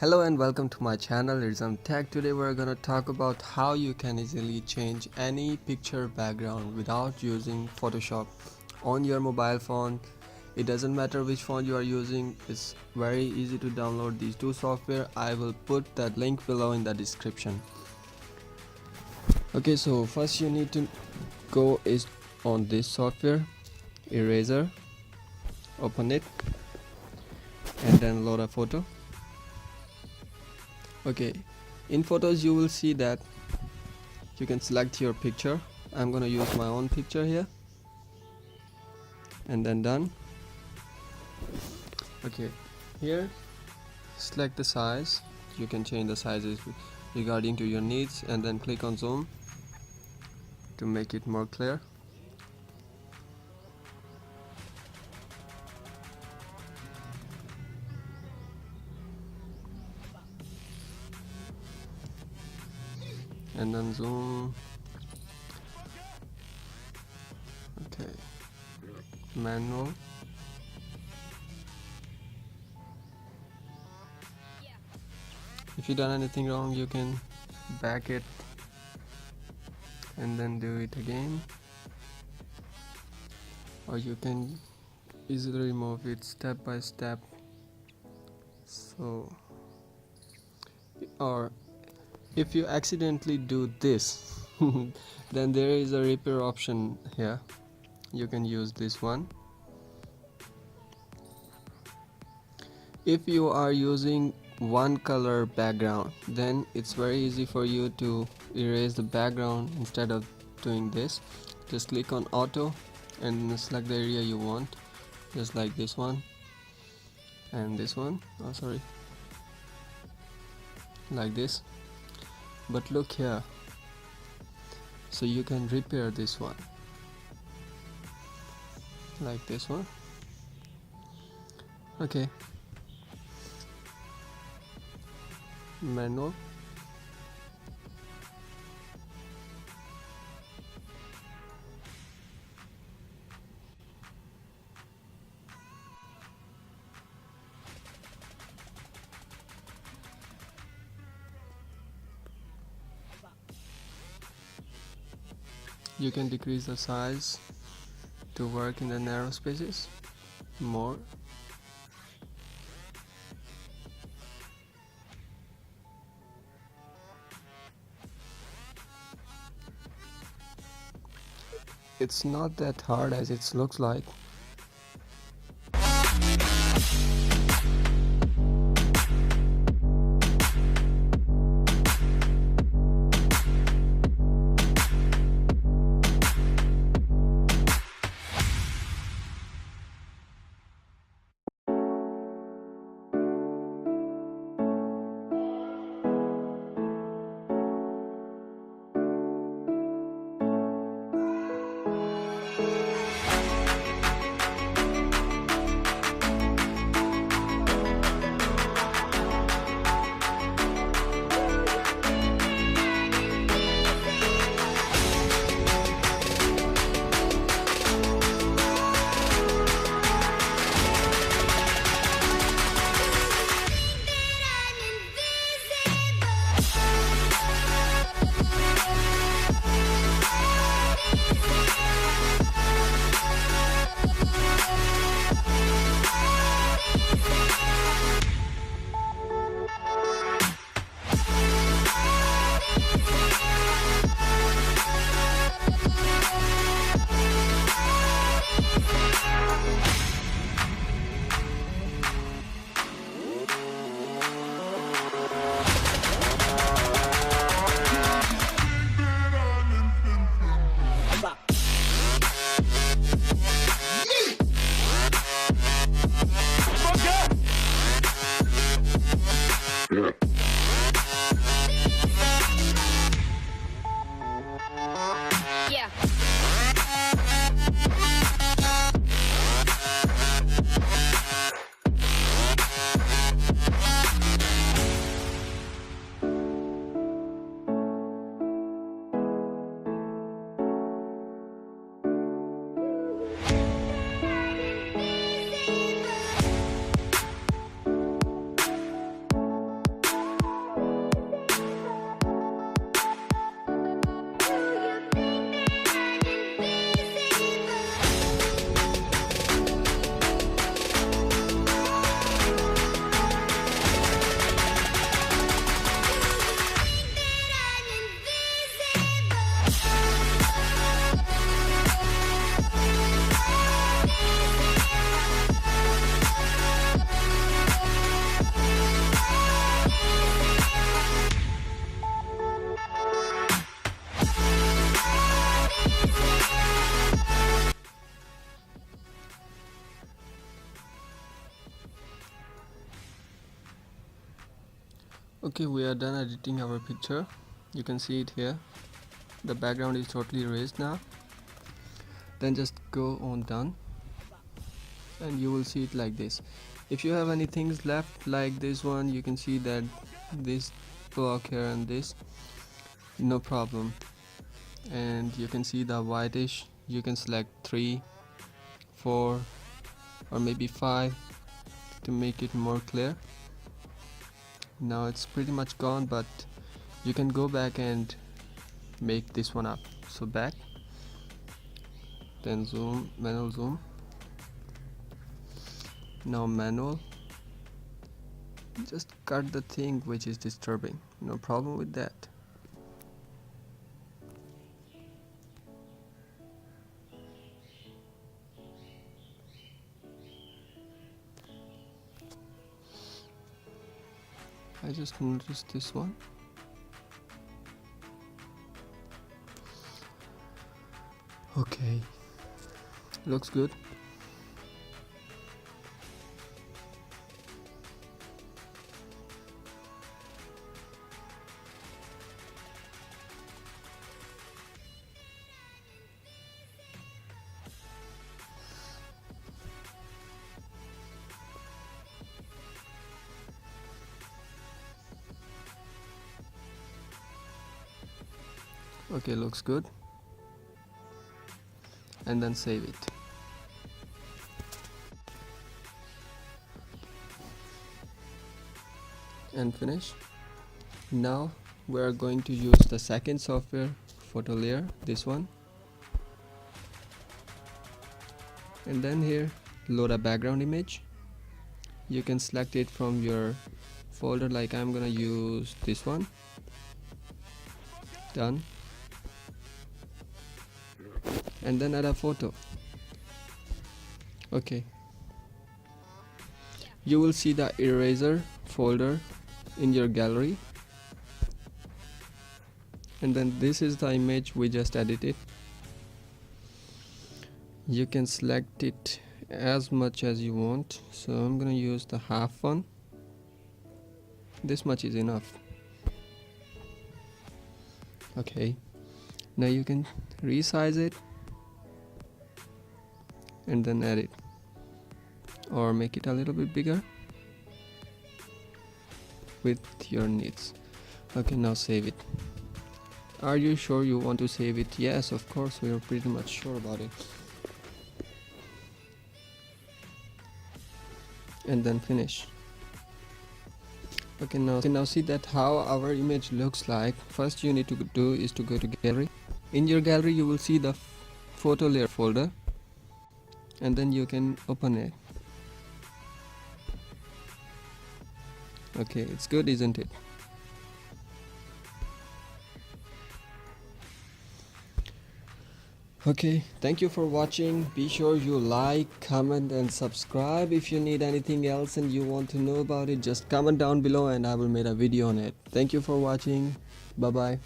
Hello and welcome to my channel Irzum Tech. Today we're gonna talk about how you can easily change any picture background without using Photoshop on your mobile phone. It doesn't matter which phone you are using, it's very easy to download these two software. I will put that link below in the description. Okay, so first you need to go is on this software, Eraser. Open it and then load a photo. Okay, in photos you will see that you can select your picture. I'm gonna use my own picture here and then done. Okay, here select the size. You can change the sizes regarding to your needs and then click on zoom to make it more clear. And then zoom. Okay, manual. If you done anything wrong, you can back it and then do it again, or you can easily remove it step by step. So, or if you accidentally do this then there is a repair option here. You can use this one. If you are using one color background, then it's very easy for you to erase the background. Instead of doing this, just click on auto and select the area you want, just like this one and this one. Oh sorry, like this. But look here, so you can repair this one like this one. Okay, manual. You can decrease the size to work in the narrow spaces more. It's not that hard as it looks like. Okay, we are done editing our picture. You can see it here. The background is totally erased now. Then just go on done and you will see it like this. If you have any things left like this one, you can see that this block here and this, no problem. And you can see the whitish, you can select 3, 4 or maybe 5 to make it more clear. Now it's pretty much gone, but you can go back and make this one up. So back, then zoom, manual zoom. Now manual, just cut the thing which is disturbing, no problem with that. I just noticed this one. Okay, looks good. Okay, looks good. And then save it. And finish. Now we are going to use the second software, photo layer, this one. And then here, load a background image. You can select it from your folder, like I'm gonna use this one. Done. And then add a photo. Okay, you will see the eraser folder in your gallery, and then this is the image we just edited. You can select it as much as you want, so I'm gonna use the half one. This much is enough. Okay, now you can resize it and then edit or make it a little bit bigger with your needs. Okay, now save it. Are you sure you want to save it? Yes, of course, we are pretty much sure about it. And then finish. Okay, now see that how our image looks like. First you need to do is to go to gallery. In your gallery you will see the photo layer folder, and then you can open it. Okay, it's good, isn't it? Okay, thank you for watching. Be sure you like, comment and subscribe. If you need anything else and you want to know about it, just comment down below and I will make a video on it. Thank you for watching. Bye bye.